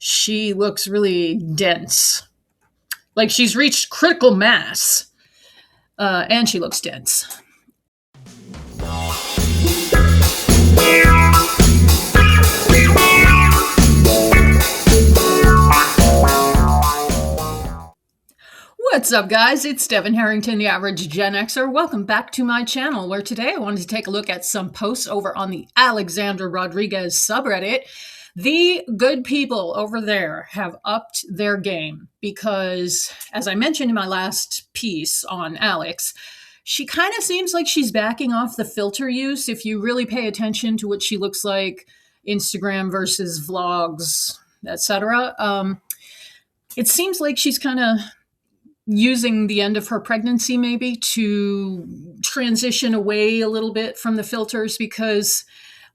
she looks really dense. Like she's reached critical mass. And she looks dense. What's up, guys? It's Devin Harrington, the average Gen Xer. Welcome back to my channel, where today I wanted to take a look at some posts over on the Alexandra Rodriguez subreddit. The good people over there have upped their game because, as I mentioned in my last piece on Alex, she kind of seems like she's backing off the filter use. If you really pay attention to what she looks like, Instagram versus vlogs, etc., it seems like she's kind of using the end of her pregnancy maybe to transition away a little bit from the filters, because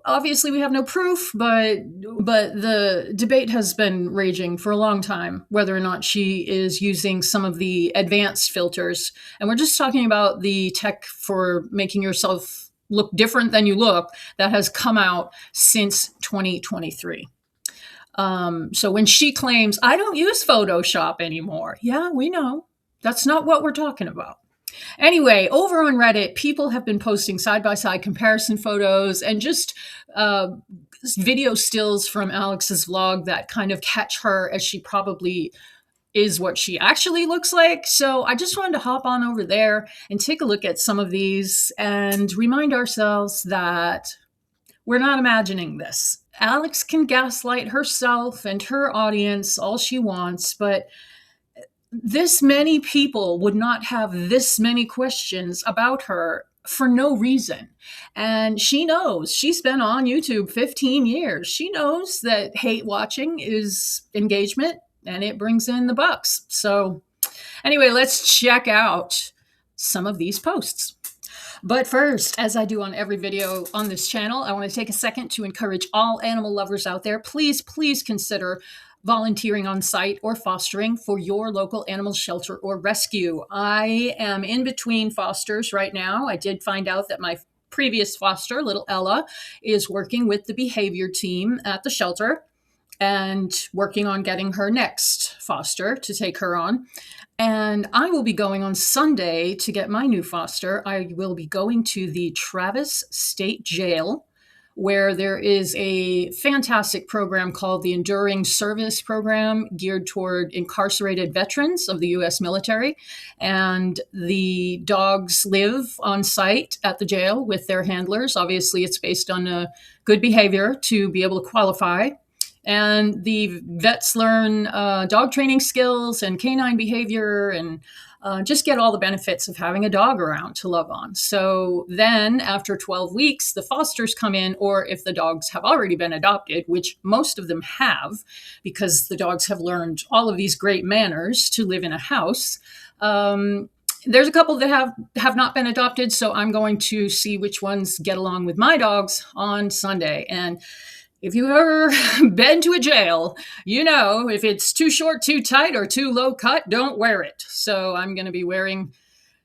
obviously we have no proof, but the debate has been raging for a long time whether or not she is using some of the advanced filters. And we're just talking about the tech for making yourself look different than you look that has come out since 2023. So when she claims, I don't use Photoshop anymore. Yeah, we know. That's not what we're talking about. Anyway, over on Reddit, people have been posting side-by-side comparison photos and just video stills from Alex's vlog that kind of catch her as she probably is what she actually looks like. So I just wanted to hop on over there and take a look at some of these and remind ourselves that we're not imagining this. Alex can gaslight herself and her audience all she wants, but this many people would not have this many questions about her for no reason. And she knows. She's been on YouTube 15 years. She knows that hate watching is engagement and it brings in the bucks. So anyway, let's check out some of these posts. But first, as I do on every video on this channel, I want to take a second to encourage all animal lovers out there. Please consider volunteering on site or fostering for your local animal shelter or rescue. I am in between fosters right now. I did find out that my previous foster, little Ella, is working with the behavior team at the shelter and working on getting her next foster to take her on. And I will be going on Sunday to get my new foster. I will be going to the Travis State Jail, where there is a fantastic program called the Enduring Service Program, geared toward incarcerated veterans of the U.S. military. And the dogs live on site at the jail with their handlers. Obviously, it's based on good behavior to be able to qualify. And the vets learn dog training skills and canine behavior and just get all the benefits of having a dog around to love on. So then after 12 weeks, the fosters come in, or if the dogs have already been adopted, which most of them have, because the dogs have learned all of these great manners to live in a house. There's a couple that have not been adopted, so I'm going to see which ones get along with my dogs on Sunday. And if you've ever been to a jail, you know, if it's too short, too tight, or too low cut, don't wear it. So I'm going to be wearing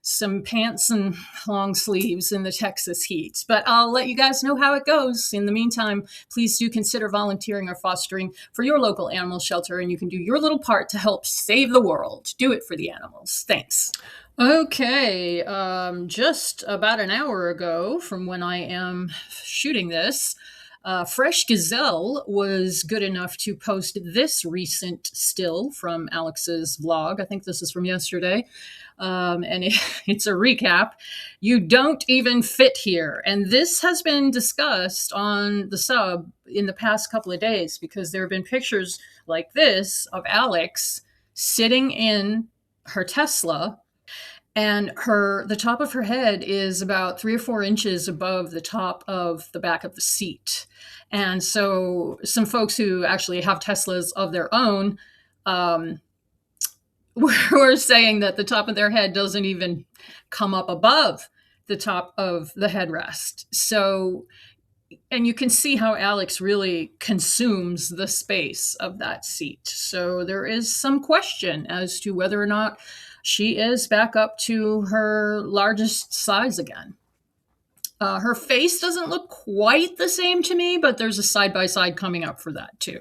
some pants and long sleeves in the Texas heat. But I'll let you guys know how it goes. In the meantime, please do consider volunteering or fostering for your local animal shelter, and you can do your little part to help save the world. Do it for the animals. Thanks. Okay, just about an hour ago from when I am shooting this, Fresh Gazelle was good enough to post this recent still from Alex's vlog. I think this is from yesterday. And it's a recap. You don't even fit here. And this has been discussed on the sub in the past couple of days, because there have been pictures like this of Alex sitting in her Tesla, and the top of her head is about 3 or 4 inches above the top of the back of the seat. And so some folks who actually have Teslas of their own were saying that the top of their head doesn't even come up above the top of the headrest. So, and you can see how Alex really consumes the space of that seat. So there is some question as to whether or not she is back up to her largest size again. Her face doesn't look quite the same to me, but there's a side-by-side coming up for that too.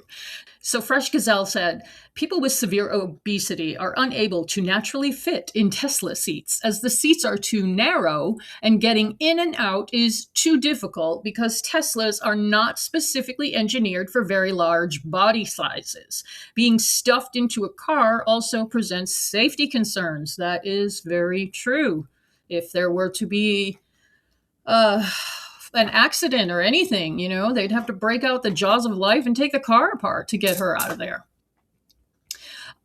So Fresh Gazelle said, people with severe obesity are unable to naturally fit in Tesla seats as the seats are too narrow and getting in and out is too difficult because Teslas are not specifically engineered for very large body sizes. Being stuffed into a car also presents safety concerns. That is very true. If there were to be an accident or anything, they'd have to break out the jaws of life and take the car apart to get her out of there.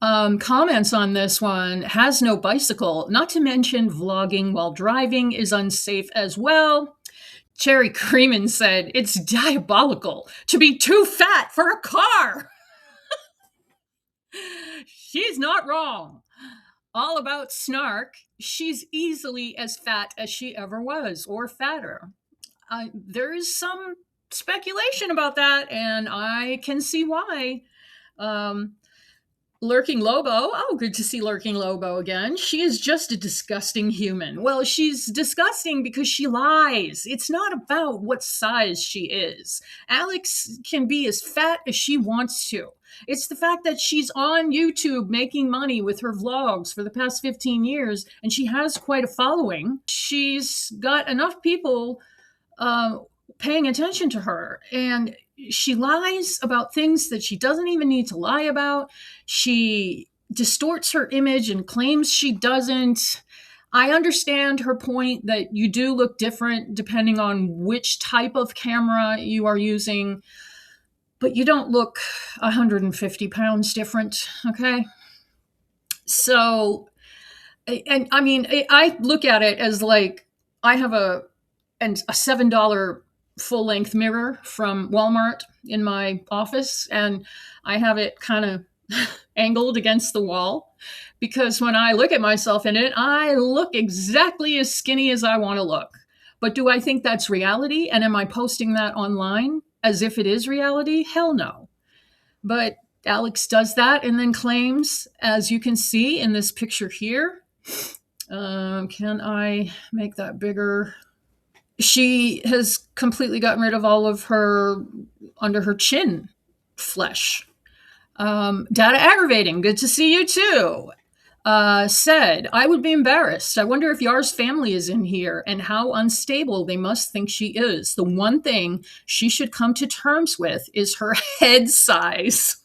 Comments on this one: has no bicycle, not to mention vlogging while driving is unsafe as well. Cherry Creamin said, it's diabolical to be too fat for a car. She's not wrong. All about snark, she's easily as fat as she ever was, or fatter. There is some speculation about that, and I can see why. Lurking Lobo, oh, good to see Lurking Lobo again. She is just a disgusting human. Well, she's disgusting because she lies. It's not about what size she is. Alex can be as fat as she wants to. It's the fact that she's on YouTube making money with her vlogs for the past 15 years, and she has quite a following. She's got enough people paying attention to her, and she lies about things that she doesn't even need to lie about. She distorts her image and claims she doesn't. I understand her point that you do look different depending on which type of camera you are using, but you don't look 150 pounds different, okay? So, and I mean, I look at it as like I have a $7 full-length mirror from Walmart in my office, and I have it kind of angled against the wall because when I look at myself in it, I look exactly as skinny as I want to look. But do I think that's reality? And am I posting that online as if it is reality? Hell no. But Alex does that and then claims, as you can see in this picture here, can I make that bigger? She has completely gotten rid of all of her under her chin flesh. Data Aggravating, good to see you too. Said, I would be embarrassed. I wonder if Yar's family is in here and how unstable they must think she is. The one thing she should come to terms with is her head size.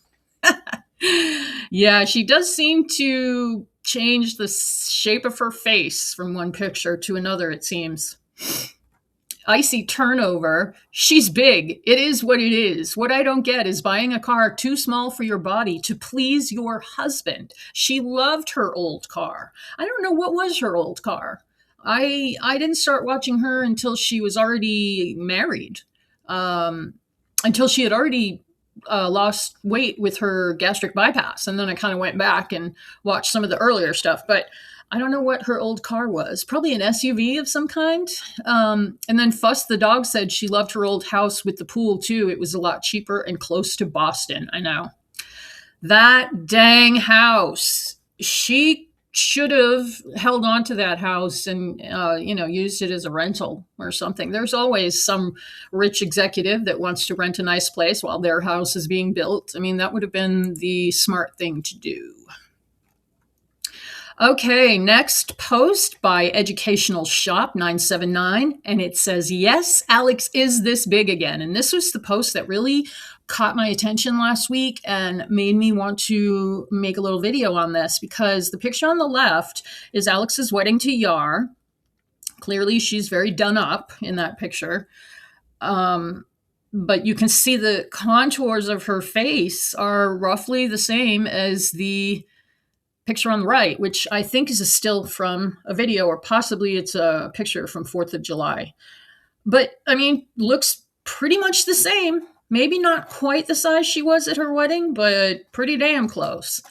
Yeah, she does seem to change the shape of her face from one picture to another, it seems. Icy Turnover, she's big. It is what it is. What I don't get is buying a car too small for your body to please your husband. She loved her old car. I don't know what was her old car. I didn't start watching her until she was already married, until she had already lost weight with her gastric bypass. And then I kind of went back and watched some of the earlier stuff. But I don't know what her old car was. Probably an SUV of some kind. And then Fuss the dog said she loved her old house with the pool too. It was a lot cheaper and close to Boston. I know. That dang house. She should have held on to that house and, used it as a rental or something. There's always some rich executive that wants to rent a nice place while their house is being built. I mean, that would have been the smart thing to do. Okay, next post by Educational Shop 979, and it says, yes, Alex is this big again. And this was the post that really caught my attention last week and made me want to make a little video on this because the picture on the left is Alex's wedding to Yar. Clearly, she's very done up in that picture. But you can see the contours of her face are roughly the same as the picture on the right, which I think is a still from a video, or possibly it's a picture from 4th of July. But, I mean, looks pretty much the same. Maybe not quite the size she was at her wedding, but pretty damn close.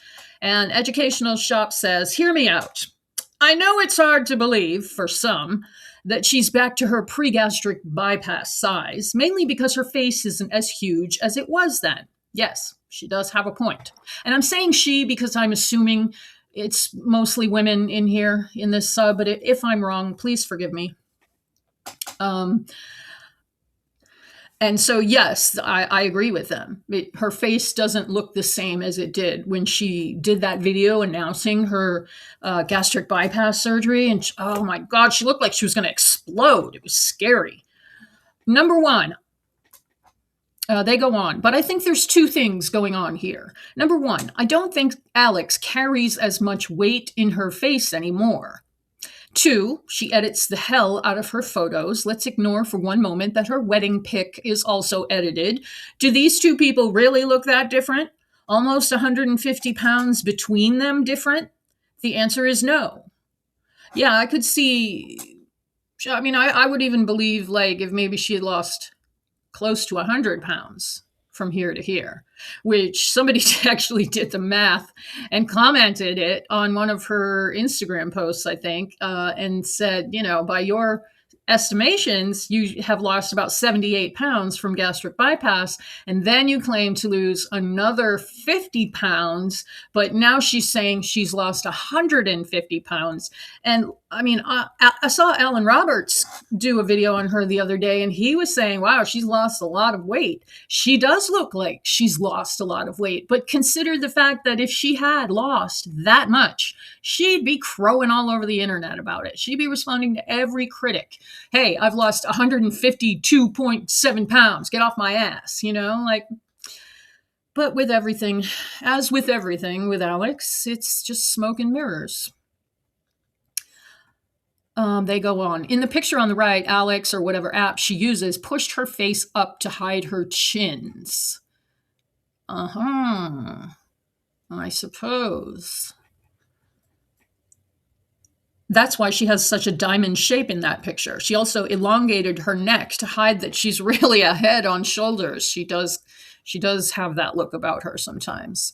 And Educational Shop says, hear me out. I know it's hard to believe, for some, that she's back to her pre-gastric bypass size, mainly because her face isn't as huge as it was then. Yes, she does have a point. And I'm saying she because I'm assuming it's mostly women in here in this sub, but if I'm wrong, please forgive me. And so, yes, I agree with them. Her face doesn't look the same as it did when she did that video announcing her gastric bypass surgery. And oh my God, she looked like she was going to explode. It was scary. Number one, they go on, but I think there's two things going on here. Number one, I don't think Alex carries as much weight in her face anymore. Two, she edits the hell out of her photos. Let's ignore for one moment that her wedding pic is also edited. Do these two people really look that different? Almost 150 pounds between them different? The answer is no. Yeah, I could see. I mean, I would even believe, like, if maybe she had lost close to 100 pounds from here to here, which somebody actually did the math and commented it on one of her Instagram posts, I think, and said, you know, by your estimations, you have lost about 78 pounds from gastric bypass, and then you claim to lose another 50 pounds, but now she's saying she's lost 150 pounds. And I mean, I saw Alan Roberts do a video on her the other day, and he was saying, wow, she's lost a lot of weight. She does look like she's lost a lot of weight, but consider the fact that if she had lost that much, she'd be crowing all over the internet about it. She'd be responding to every critic. Hey, I've lost 152.7 pounds. Get off my ass, you know, like. But with everything, as with everything with Alex, it's just smoke and mirrors. They go on. In the picture on the right, Alex, or whatever app she uses, pushed her face up to hide her chins. I suppose. That's why she has such a diamond shape in that picture. She also elongated her neck to hide that she's really a head on shoulders. She does have that look about her sometimes.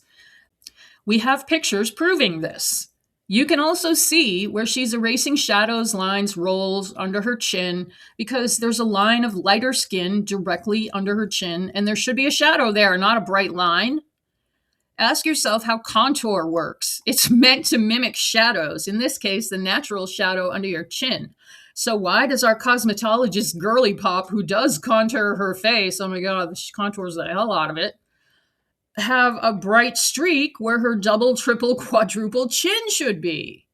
We have pictures proving this. You can also see where she's erasing shadows, lines, rolls under her chin, because there's a line of lighter skin directly under her chin, and there should be a shadow there, not a bright line. Ask yourself how contour works. It's meant to mimic shadows, in this case, the natural shadow under your chin. So why does our cosmetologist Girly Pop, who does contour her face, oh my God, she contours the hell out of it, have a bright streak where her double, triple, quadruple chin should be?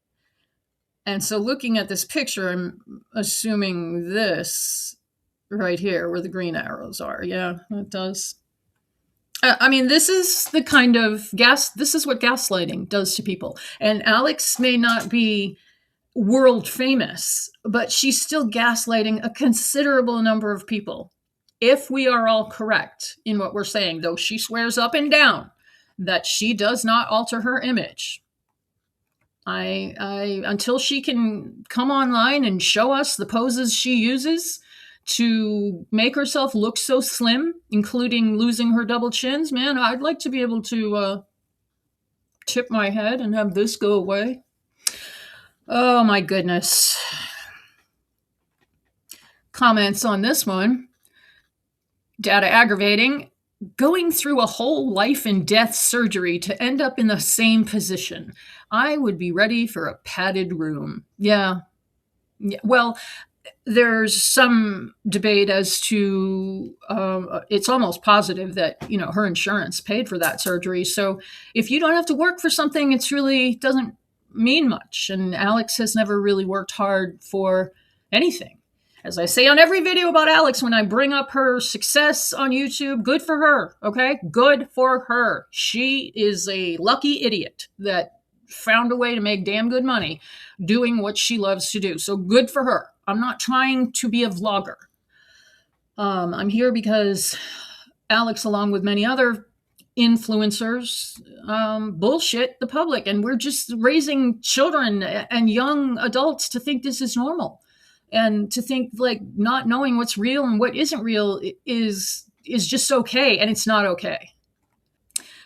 And so looking at this picture, I'm assuming this right here where the green arrows are. Yeah, it does. I mean, this is the kind of this is what gaslighting does to people. And Alex may not be world famous, but she's still gaslighting a considerable number of people. If we are all correct in what we're saying, though she swears up and down that she does not alter her image. Until she can come online and show us the poses she uses to make herself look so slim, including losing her double chins, man, I'd like to be able to tip my head and have this go away. Oh my goodness. Comments on this one. Data aggravating. Going through a whole life and death surgery to end up in the same position. I would be ready for a padded room. Yeah. Well, there's some debate as to it's almost positive that, you know, her insurance paid for that surgery. So if you don't have to work for something, it's really doesn't mean much. And Alex has never really worked hard for anything. As I say on every video about Alex, when I bring up her success on YouTube, good for her, okay? Good for her. She is a lucky idiot that found a way to make damn good money doing what she loves to do. So good for her. I'm not trying to be a vlogger. I'm here because Alex, along with many other influencers, bullshit the public. And we're just raising children and young adults to think this is normal. And to think like not knowing what's real and what isn't real is just okay. And it's not okay.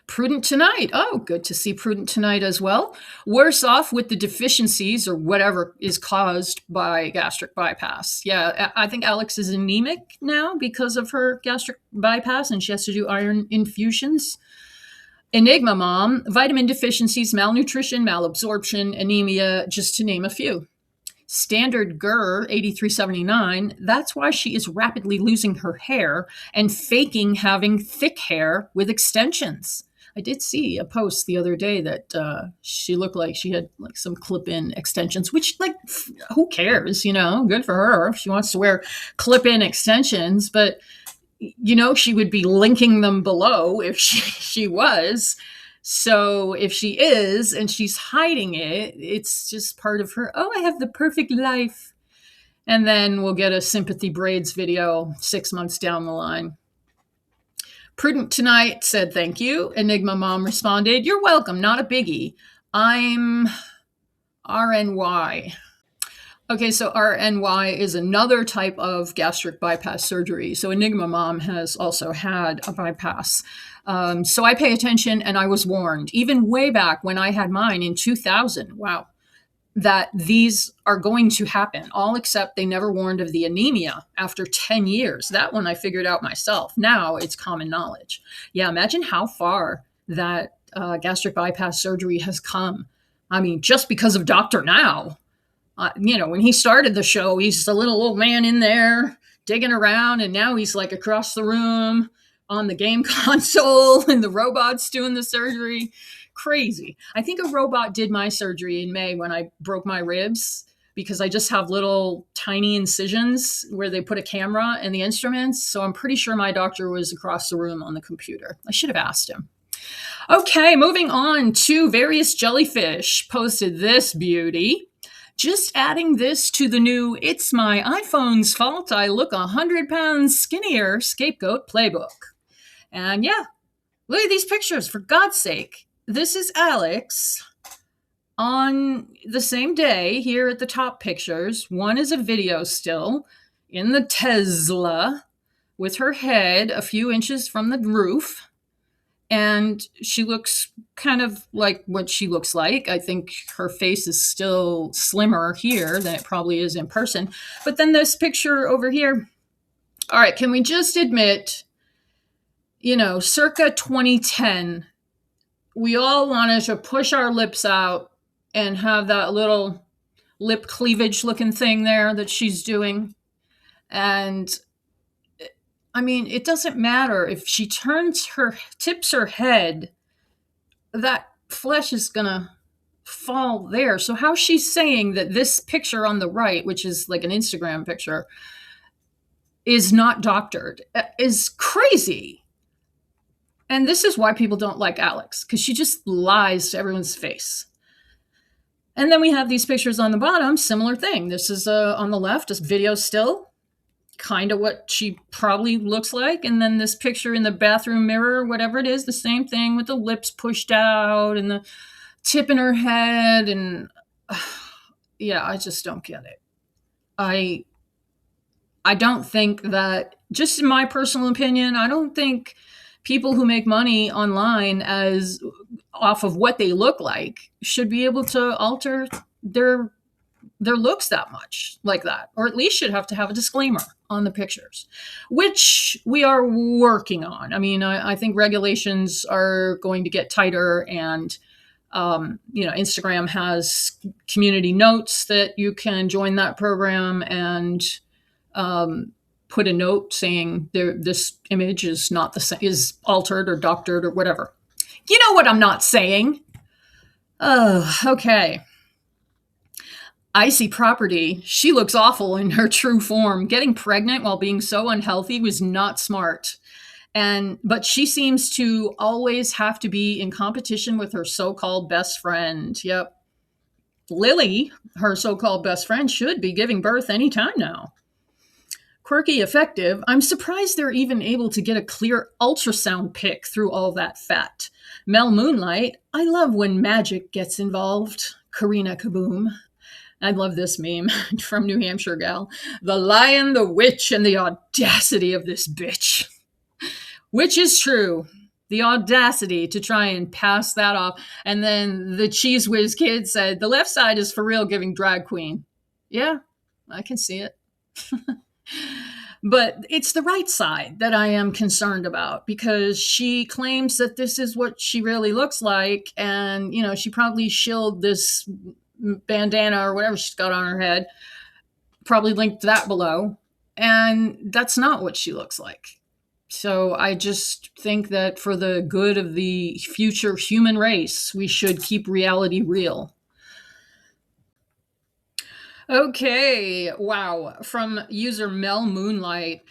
Prudent Tonight. Oh, good to see Prudent Tonight as well. Worse off with the deficiencies or whatever is caused by gastric bypass. Yeah, I think Alex is anemic now because of her gastric bypass, and she has to do iron infusions. Enigma Mom, vitamin deficiencies, malnutrition, malabsorption, anemia, just to name a few. Standard GER 8379, that's why she is rapidly losing her hair and faking having thick hair with extensions. I did see a post the other day that she looked like she had like some clip-in extensions, which like who cares, good for her if she wants to wear clip-in extensions, but she would be linking them below if she was. So if she is and she's hiding it, it's just part of her, oh, I have the perfect life. And then we'll get a sympathy braids video 6 months down the line. Prudent Tonight said, thank you. Enigma Mom responded, you're welcome, not a biggie. I'm RNY. Okay, so RNY is another type of gastric bypass surgery. So Enigma Mom has also had a bypass. So I pay attention, and I was warned, even way back when I had mine in 2000, wow, that these are going to happen, all except they never warned of the anemia after 10 years. That one I figured out myself. Now it's common knowledge. Yeah, imagine how far that gastric bypass surgery has come. I mean, just because of Dr. Now. When he started the show, he's a little old man in there digging around, and now he's like across the room on the game console, and the robot's doing the surgery. Crazy. I think a robot did my surgery in May when I broke my ribs, because I just have little tiny incisions where they put a camera and the instruments. So I'm pretty sure my doctor was across the room on the computer. I should have asked him. Okay, moving on to various jellyfish posted this beauty. Just adding this to the new It's My iPhone's Fault I Look 100 Pounds Skinnier Scapegoat Playbook. And yeah, look at these pictures, for God's sake. This is Alex on the same day here at the top pictures. One is a video still in the Tesla with her head a few inches from the roof. And she looks kind of like what she looks like. I think her face is still slimmer here than it probably is in person. But then this picture over here. All right, can we just admit, circa 2010, we all wanted to push our lips out and have that little lip cleavage looking thing there that she's doing. And I mean, it doesn't matter if she tips her head, that flesh is gonna fall there. So how she's saying that this picture on the right, which is like an Instagram picture, is not doctored is crazy. And this is why people don't like Alex, because she just lies to everyone's face. And then we have these pictures on the bottom, similar thing. This is on the left, this video still. Kind of what she probably looks like. And then this picture in the bathroom mirror, whatever it is, the same thing with the lips pushed out and the tip in her head. And yeah, I just don't get it. I don't think that, just in my personal opinion, I don't think people who make money online as off of what they look like should be able to alter their looks that much like that, or at least should have to have a disclaimer on the pictures, which we are working on. I mean, I think regulations are going to get tighter, and Instagram has community notes that you can join that program and put a note saying this image is not is altered or doctored or whatever. You know what I'm not saying. Oh, okay. Icy Property, she looks awful in her true form. Getting pregnant while being so unhealthy was not smart. But she seems to always have to be in competition with her so-called best friend. Yep. Lily, her so-called best friend, should be giving birth anytime now. Quirky Effective, I'm surprised they're even able to get a clear ultrasound pic through all that fat. Mel Moonlight, I love when magic gets involved. Karina Kaboom. I love this meme from New Hampshire gal. The lion, the witch, and the audacity of this bitch. Which is true. The audacity to try and pass that off. And then the Cheese Whiz kid said, the left side is for real giving drag queen. Yeah, I can see it. But it's the right side that I am concerned about, because she claims that this is what she really looks like. And, she probably shilled this bandana or whatever she's got on her head. Probably linked that below. And that's not what she looks like. So I just think that for the good of the future human race, we should keep reality real. Okay, wow. From user Mel Moonlight,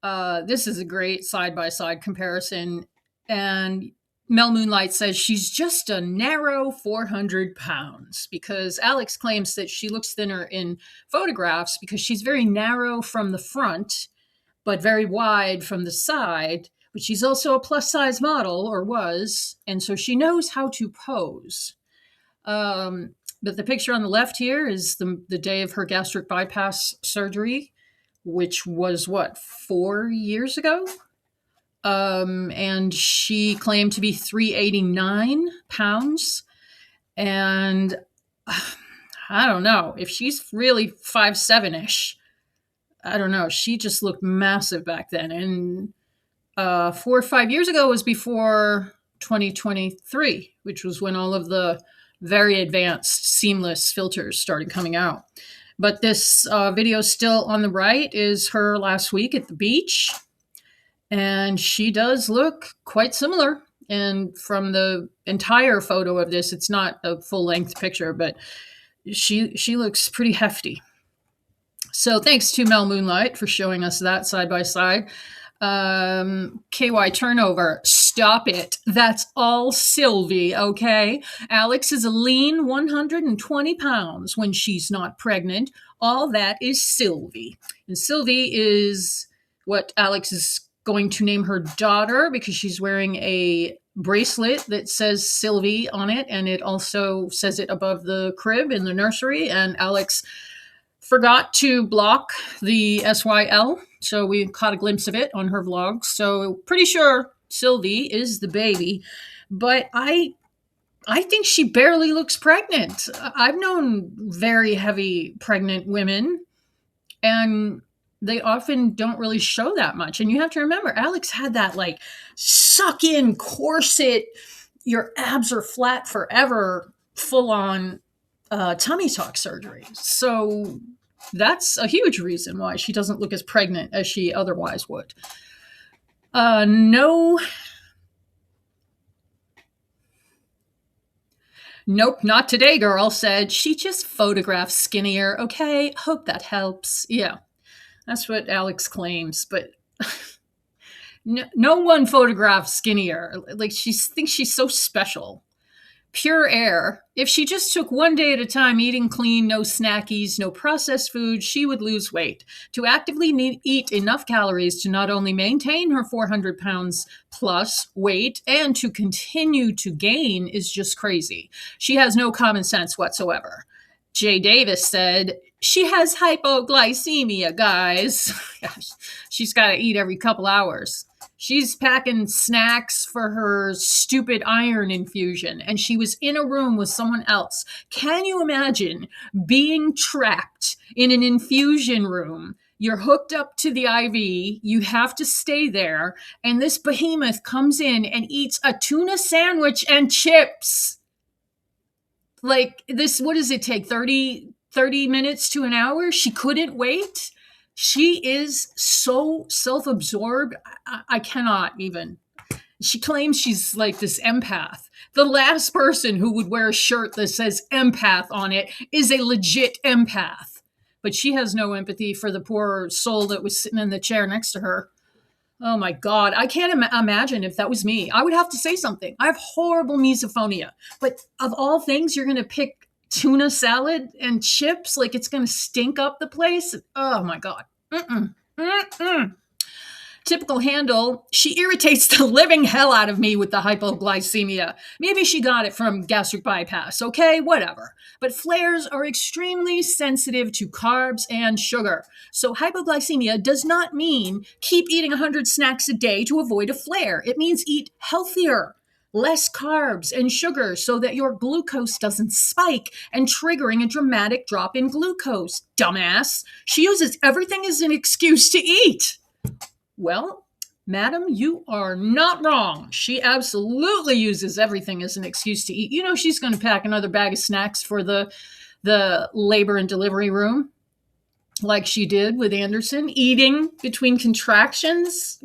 this is a great side-by-side comparison. And Mel Moonlight says she's just a narrow 400 pounds because Alex claims that she looks thinner in photographs because she's very narrow from the front, but very wide from the side. But she's also a plus-size model, or was, and so she knows how to pose. But the picture on the left here is the day of her gastric bypass surgery, which was what, 4 years ago? And she claimed to be 389 pounds. And I don't know, if she's really 5'7"-ish, I don't know. She just looked massive back then. And 4 or 5 years ago was before 2023, which was when all of the very advanced seamless filters started coming out. But this video still on the right is her last week at the beach. And she does look quite similar. And from the entire photo of this, it's not a full-length picture, but she looks pretty hefty. So thanks to Mel Moonlight for showing us that side by side. KY Turnover, stop it. That's all Sylvie, okay? Alex is a lean 120 pounds when she's not pregnant. All that is Sylvie. And Sylvie is what Alex is going to name her daughter because she's wearing a bracelet that says Sylvie on it, and it also says it above the crib in the nursery, and Alex forgot to block the SYL, so we caught a glimpse of it on her vlog. So pretty sure Sylvie is the baby, but I think she barely looks pregnant. I've known very heavy pregnant women, and they often don't really show that much. And you have to remember, Alex had that like suck in corset, your abs are flat forever, full on tummy tuck surgery. So that's a huge reason why she doesn't look as pregnant as she otherwise would. Nope, not today, girl, said she just photographed skinnier. Okay, hope that helps. Yeah, that's what Alex claims, but no one photographs skinnier. Like, she thinks she's so special. Pure air. If she just took one day at a time, eating clean, no snackies, no processed food, she would lose weight. To actively eat enough calories to not only maintain her 400 pounds plus weight and to continue to gain is just crazy. She has no common sense whatsoever. Jay Davis said, she has hypoglycemia, guys. She's got to eat every couple hours. She's packing snacks for her stupid iron infusion, and she was in a room with someone else. Can you imagine being trapped in an infusion room? You're hooked up to the IV, you have to stay there, and this behemoth comes in and eats a tuna sandwich and chips. Like, this, what does it take, 30 minutes to an hour? She couldn't wait? She is so self-absorbed. I cannot even. She claims she's like this empath. The last person who would wear a shirt that says empath on it is a legit empath. But she has no empathy for the poor soul that was sitting in the chair next to her. Oh my God. I can't imagine if that was me. I would have to say something. I have horrible misophonia. But of all things, you're going to pick tuna salad and chips? Like, it's going to stink up the place? Oh my God. Typical handle, she irritates the living hell out of me with the hypoglycemia. Maybe she got it from gastric bypass, okay? Whatever. But flares are extremely sensitive to carbs and sugar. So hypoglycemia does not mean keep eating 100 snacks a day to avoid a flare. It means eat healthier, less carbs and sugar so that your glucose doesn't spike and triggering a dramatic drop in glucose. Dumbass. She uses everything as an excuse to eat. Well, Madam, you are not wrong. She absolutely uses everything as an excuse to eat. You know, she's going to pack another bag of snacks for the labor and delivery room, like she did with Anderson, eating between contractions.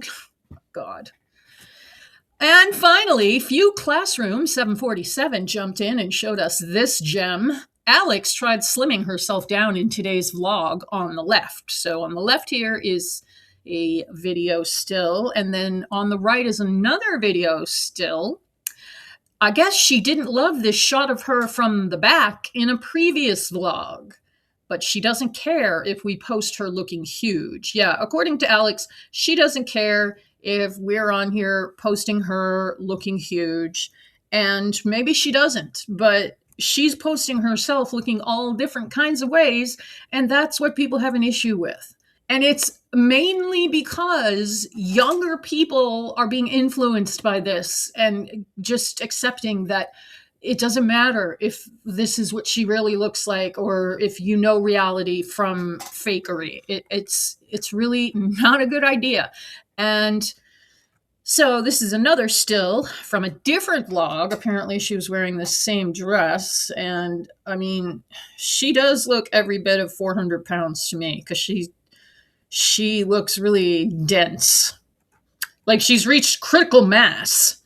God. And finally, Few Classroom 747 jumped in and showed us this gem. Alex tried slimming herself down in today's vlog on the left. So on the left here is a video still, and then on the right is another video still. I guess she didn't love this shot of her from the back in a previous vlog, but she doesn't care if we post her looking huge. Yeah, according to Alex, she doesn't care if we're on here posting her looking huge, and maybe she doesn't, but she's posting herself looking all different kinds of ways, and that's what people have an issue with. And it's mainly because younger people are being influenced by this and just accepting that it doesn't matter if this is what she really looks like or if you know reality from fakery. It's really not a good idea. And so this is another still from a different vlog. Apparently she was wearing the same dress. And I mean, she does look every bit of 400 pounds to me because she looks really dense. Like she's reached critical mass.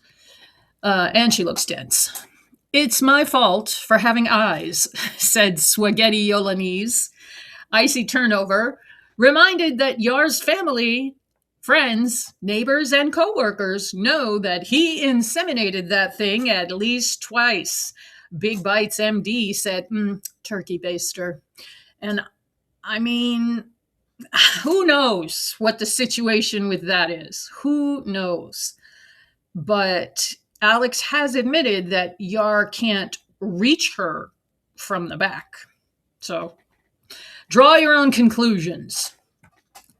And she looks dense. It's my fault for having eyes, said Spaghetti Yolanese. Icy Turnover reminded that Yar's family, friends, neighbors, and co-workers know that he inseminated that thing at least twice. Big Bites MD said, turkey baster. And I mean, who knows what the situation with that is? Who knows? But Alex has admitted that Yar can't reach her from the back. So draw your own conclusions.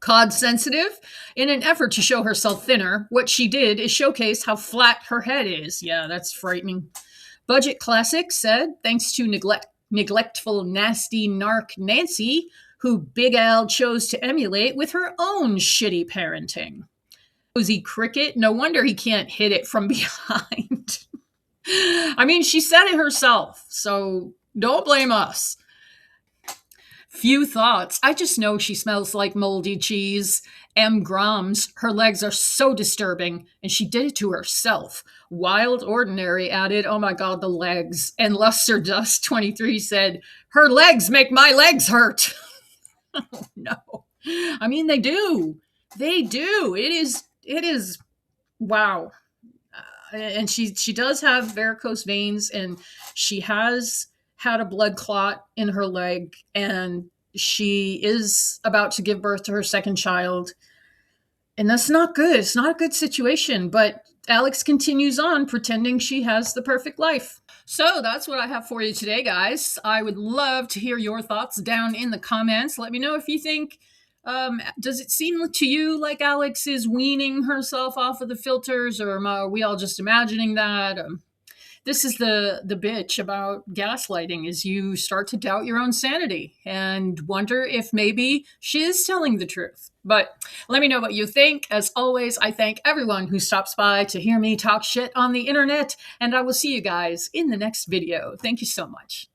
Cod sensitive, in an effort to show herself thinner, what she did is showcase how flat her head is. Yeah, that's frightening. Budget Classic said, thanks to neglectful, nasty narc Nancy, who Big Al chose to emulate with her own shitty parenting. Cozy Cricket, no wonder he can't hit it from behind. I mean, she said it herself, so don't blame us. Few thoughts. I just know she smells like moldy cheese. M. Grams, her legs are so disturbing, and she did it to herself. Wild Ordinary added, oh my God, the legs. And Luster Dust 23 said, her legs make my legs hurt. Oh no. I mean, they do. They do. It is, wow. And she does have varicose veins, and she has had a blood clot in her leg, and she is about to give birth to her second child. And that's not good. It's not a good situation, but Alex continues on pretending she has the perfect life. So that's what I have for you today, guys. I would love to hear your thoughts down in the comments. Let me know if you think, does it seem to you like Alex is weaning herself off of the filters, or are we all just imagining that? This is the bitch about gaslighting, is you start to doubt your own sanity and wonder if maybe she is telling the truth. But let me know what you think. As always, I thank everyone who stops by to hear me talk shit on the internet, and I will see you guys in the next video. Thank you so much.